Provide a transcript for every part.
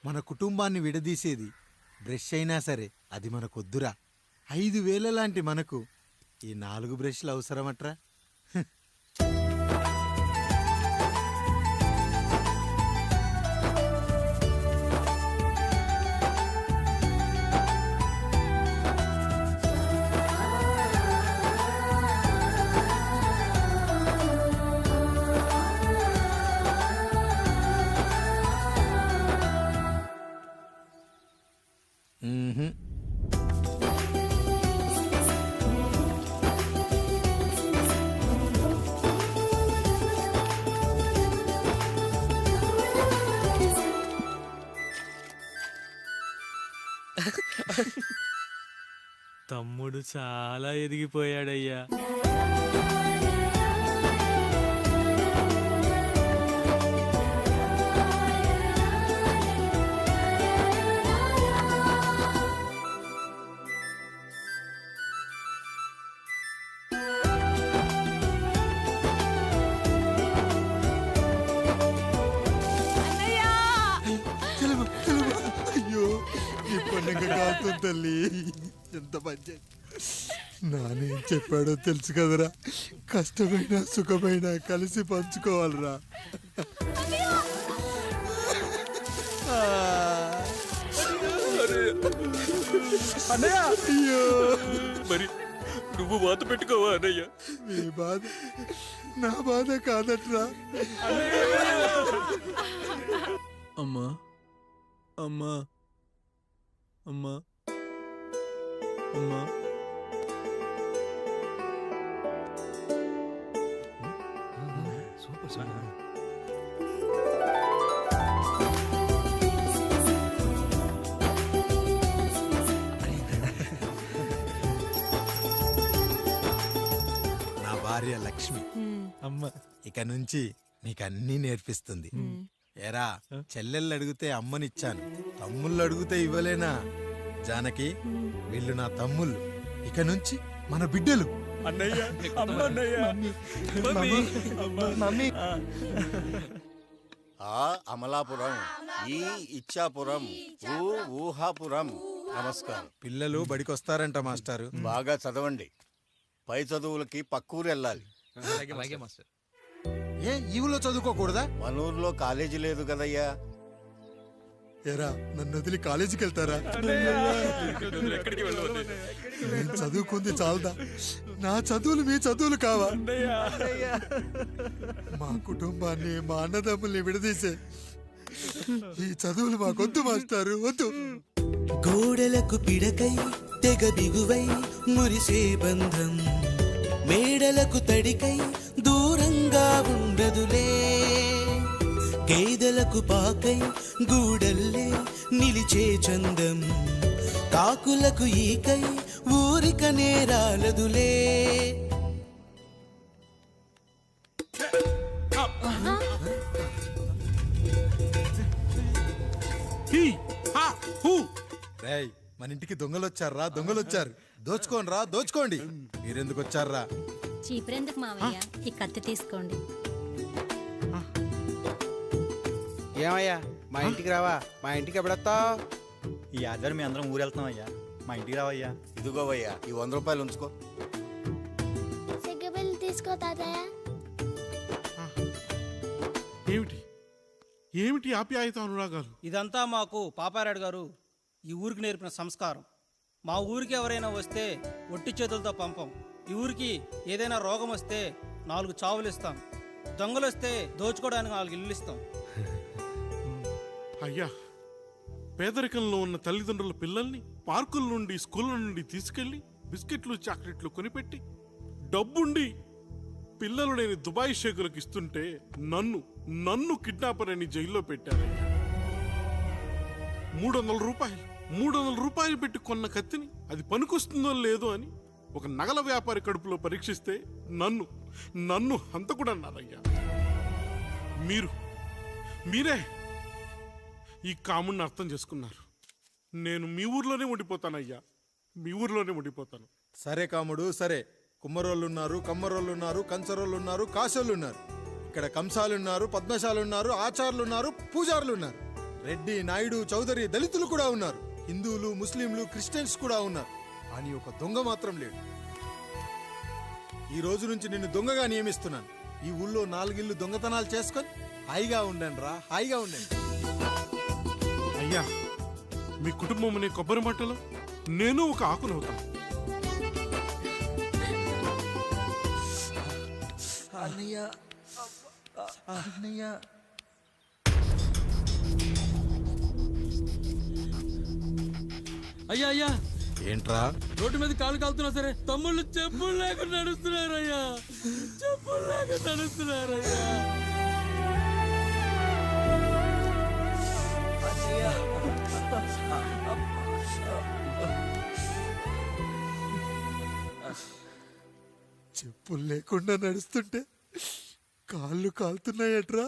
మన కుటుంబాన్ని విడదీసేది బ్రష్ అయినా సరే అది మనకొద్దురా. 5,000 లాంటి మనకు ఈ 4 బ్రష్లు అవసరమట్రా. తమ్ముడు చాలా ఎదిగిపోయాడయ్యా. అయ్యో ఈ పండుగ కాదు తల్లి, ఎంత మంచి. నానేం చెప్పాడో తెలుసు కదరా, కష్టమైన సుఖమైన కలిసి పంచుకోవాలరా. అయ్యో మరి నువ్వు బాధ పెట్టుకోవా అన్నయ్య? మీ బాధ నా బాధ కాదట్రా. అమ్మా అమ్మా అమ్మా అమ్మా నా భార్య లక్ష్మి అమ్మ ఇక నుంచి నీకన్నీ నేర్పిస్తుంది. ఏరా, చెల్లెళ్ళు అడిగితే అమ్మనిచ్చాను, తమ్ముళ్ళు అడిగితే ఇవ్వలేనా? జానకి, వీళ్ళు నా తమ్ముళ్ళు, ఇక నుంచి మన బిడ్డలు. అన్నయ్య, అమ్మ అన్నయ్య, మమ్మీ. ఆ అమలాపురం, ఈ ఇచ్చాపురం, ఊహాపురం. నమస్కారం. పిల్లలు బడికొస్తారంట మాస్టారు. బాగా చదవండి, పై చదువులకి పక్కూరు వెళ్ళాలి. ఏ ఈ ఊళ్ళో చదువుకోకూడదా? మన ఊర్లో కాలేజీ లేదు కదయ్యా. ఏరా, నన్ను వదిలి కాలేజీకి వెళ్తారా? నేను చదువుకుంది చాలదా? నా చదువులు మీ చదువులు కావా? మా కుటుంబాన్ని, మా అన్నదమ్ముల్ని విడదీసే ఈ చదువులు మాకొద్దు మాస్టారు, వద్దు. గోడలకు పిడకై తెగ బిగువై మురిసే బంధం, మేడలకు తడికై దూరంగా ఉండదులే. గేదెలకు పాకై గూడల్లే నిలిచే చందం, కాకులకు ఈకై ఊరిక నేరాలదులే. రేయ్, మన ఇంటికి దొంగలొచ్చారా? దొంగలొచ్చారు, దోచుకోండి రా, దోచుకోండి. మీరెందుకు వచ్చారా? చీపురెందుకు మావయ్య, ఈ కత్తి తీసుకోండి. ఏమయ్యా, మా ఇంటికి రావా? మా ఇంటికి ఎప్పుడొస్తావు? ఈ ఆధారం మీ అందరం ఊరెళ్తాం అయ్యా, మా ఇంటికి రావయ్యా. ఇదిగోవయ్యా, ఈ 100 రూపాయలు ఉంచుకో. తీసుకో తాతయ్య. ఏమిటి ఏమిటి ఆప్యాయత అనురాగాలు? ఇదంతా మాకు పాపారాయుడు గారు ఈ ఊరికి నేర్పిన సంస్కారం. మా ఊరికి ఎవరైనా వస్తే ఒట్టి చేతులతో పంపం. ఈ ఊరికి ఏదైనా రోగం వస్తే 4 చావులు ఇస్తాం. దొంగలు వస్తే దోచుకోవడానికి 4 ఇల్లు ఇస్తాం. అయ్యా, పేదరికంలో ఉన్న తల్లిదండ్రుల పిల్లల్ని పార్కుల నుండి, స్కూళ్ళ నుండి తీసుకెళ్లి బిస్కెట్లు, చాక్లెట్లు కొనిపెట్టి డబ్బుండి పిల్లలు లేని దుబాయ్ షేకులకు ఇస్తుంటే నన్ను కిడ్నాపర్ అని జైల్లో పెట్టారయ్యా. 300 రూపాయలు పెట్టి కొన్న కత్తిని అది పనికొస్తుందో లేదో అని ఒక నగల వ్యాపారి కడుపులో పరీక్షిస్తే నన్ను హంతకుడు అన్నారయ్యా. మీరే ఈ కాముడిని అర్థం చేసుకున్నారు. నేను మీ ఊర్లోనే ఉండిపోతానయ్యా, మీ ఊర్లోనే ఉండిపోతాను. సరే కాముడు, సరే. కుమ్మరోళ్ళున్నారు, కమ్మరోళ్ళున్నారు, కంచరోళ్ళున్నారు, కాసోళ్ళున్నారు. ఇక ఇక్కడ కంసాలున్నారు, పద్మశాలున్నారు, ఆచార్యులున్నారు, పూజారులున్నారు. రెడ్డి, నాయుడు, చౌదరి, దళితులు కూడా ఉన్నారు. హిందువులు, ముస్లింలు, క్రిస్టియన్స్ కూడా ఉన్నారు. కానీ ఒక దొంగ మాత్రం లేడు. ఈ రోజు నుంచి నిన్ను దొంగగా నియమిస్తున్నాను. ఈ ఊళ్ళో 4 ఇళ్ళు దొంగతనాలు చేసుకొని హాయిగా ఉండండి రా, హాయిగా ఉండండి. అయ్యా, మీ కుటుంబం అనే కొబ్బరి మట్టలో నేను ఒక ఆకునవుతాను. అన్నయ్య అన్నయ్య అయ్యా అయ్యా, ఏంట్రా రోడ్డు మీద కాలు కాలుతున్నా సరే తమ్ముళ్ళు చెప్పులు లేకుండా నడుస్తున్నారయ్యా, చెప్పులు లేకుండా నడుస్తున్నారయ్యా. చెప్పులు లేకుండా నడుస్తుంటే కాళ్ళు కాలుతున్నాయట్రా.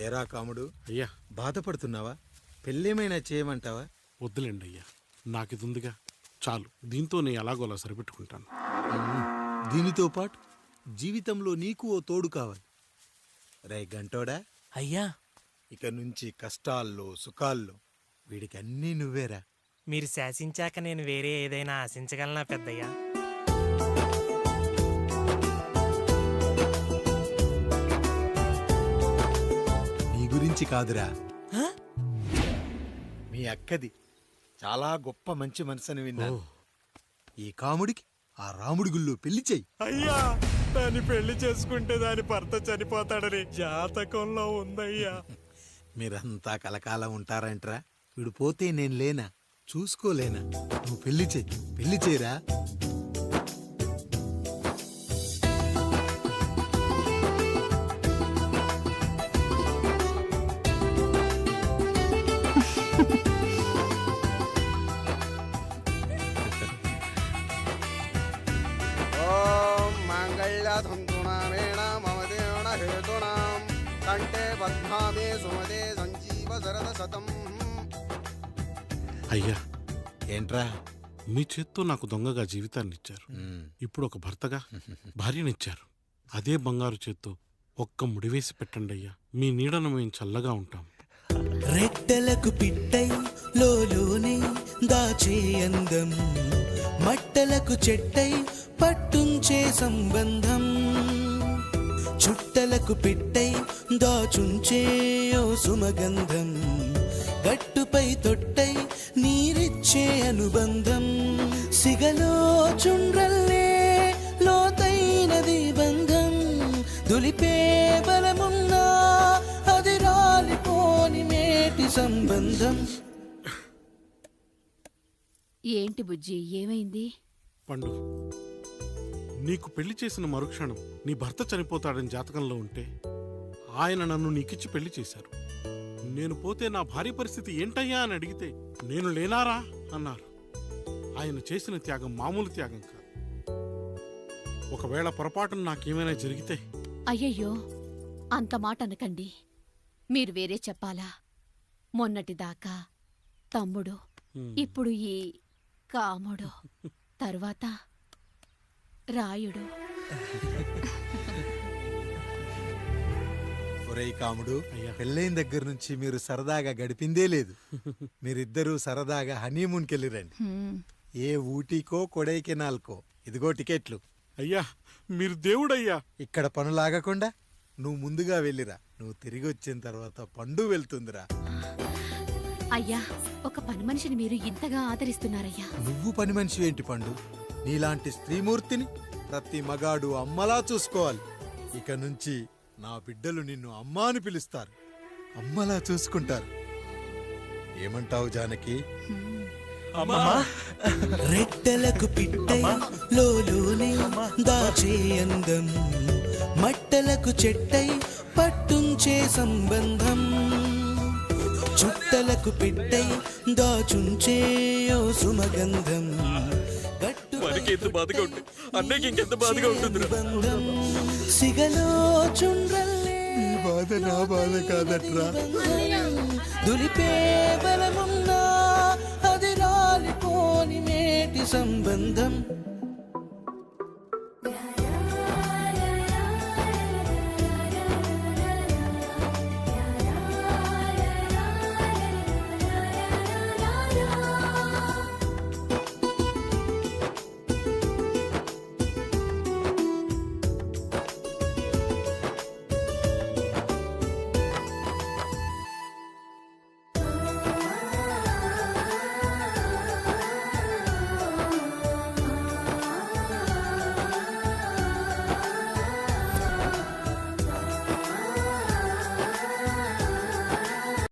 ఏరా కాముడు, అయ్యా, బాధపడుతున్నావా? పెళ్ళేమైనా చేయమంటావా? వద్దులేండి అయ్యా, నాకు ఇది ఉందిగా చాలు. దీంతో నేను ఎలాగోలా సరిపెట్టుకుంటాను. దీనితో పాటు జీవితంలో నీకు ఓ తోడు కావాలి. రే గంటోడా, అయ్యా, ఇక నుంచి కష్టాల్లో సుఖాల్లో వీడికి అన్నీ నువ్వేరా. మీరు శాసించాక నేను వేరే ఏదైనా ఆశించగలనా పెద్దయ్యా? నీ గురించి కాదురా, మీ అక్కది. చాలా గొప్ప మంచి మనసుని విన్నాను. ఈ కాముడికి ఆ రాముడి గుళ్ళో పెళ్లి చెయ్యి. అయ్యా, దాన్ని పెళ్లి చేసుకుంటే దాని భర్త చనిపోతాడని జాతకంలో ఉందయ్యా. మీరంతా కలకాలం ఉంటారంట్రా. వీడు పోతే నేను లేనా, చూసుకోలేనా? నువ్వు పెళ్లి చెయ్యి, పెళ్లి చేయరా. అయ్యా, ఏంట్రా? మీ చేత్తో నాకు దొంగగా జీవితాన్ని ఇచ్చారు. ఇప్పుడు ఒక భర్తగా భార్యనిచ్చారు. అదే బంగారు చేత్తో ఒక్క ముడివేసి పెట్టండి అయ్యా. మీ నీడను మేము చల్లగా ఉంటాం. రెట్టలకు పిట్టై లోలోనే దాచే అందం, మట్టలకు చెట్టై పట్టుంచే సంబంధం, చుట్టలకు పిట్టై దాచుంచే ఓ సుమగంధం, గట్టుపై తొట్టై నీరిచ్చే అనుబంధం, సిగలో చుండ్రల్లే లోతైనది బంధం, దులిపే బలమున్నా అది రాలిపోని మేటి సంబంధం. ఏంటి బుజ్జి, ఏమైంది? పండు, నీకు పెళ్లి చేసిన మరుక్షణం నీ భర్త చనిపోతాడని జాతకంలో ఉంటే ఆయన నన్ను నీకిచ్చి పెళ్లి చేశారు. నేను పోతే నా భార్య పరిస్థితి ఏంటయ్యా అని అడిగితే నేను లేనారా అన్నారు. ఆయన చేసిన త్యాగం మామూలు త్యాగం కాదు. ఒకవేళ పొరపాటున నాకేమైనా జరిగితే? అయ్యయ్యో, అంత మాట అనకండి. మీరు వేరే చెప్పాలా? మొన్నటిదాకా తమ్ముడు, ఇప్పుడు ఈ కాముడు, తరువాత రాయుడు. ఒరేయ్ కాముడు, అయ్యా. పెళ్ళైన దగ్గర నుంచి మీరు సరదాగా గడిపిందే లేదు. మీరిద్దరూ సరదాగా హనీమూన్కి వెళ్ళిరండి. ఏ ఊటీకో కొడైకెనాల్కో. ఇదిగో టికెట్లు. అయ్యా, మీరు దేవుడయ్యా. ఇక్కడ పనులాగకుండా నువ్వు ముందుగా వెళ్ళిరా. నువ్వు తిరిగి వచ్చిన తర్వాత పండు వెళ్తుందిరా. అయ్యా, ఒక పని మనిషిని మీరు ఇంతగా ఆదరిస్తున్నారయ్యా. నువ్వు పని మనిషి ఏంటి పండు? నీలాంటి స్త్రీమూర్తిని ప్రతి మగాడు అమ్మలా చూసుకోవాలి. ఇక నుంచి నా బిడ్డలు నిన్ను అమ్మా అని పిలుస్తారు, అమ్మలా చూసుకుంటారు. ఏమంటావు జానకి? రెట్టలకు పిట్టై లోలోనే దాచే అందం, పుట్టలకు చెట్టై పట్టుంచే సంబంధం, చుట్టలకు పిట్టై దాచుంచే ఓ సుమగంధం. మనకి ఎంత బాధగా ఉంటుంది అన్నయ్యకి ఇంకెంత బాధగా ఉంటుంది. బంధం సిగలో చుండ్రల్లే ఈ బాధ నా బాధ కాదట్రా. దులిపే బలమున్నా అది రాలిపోని మేటి సంబంధం.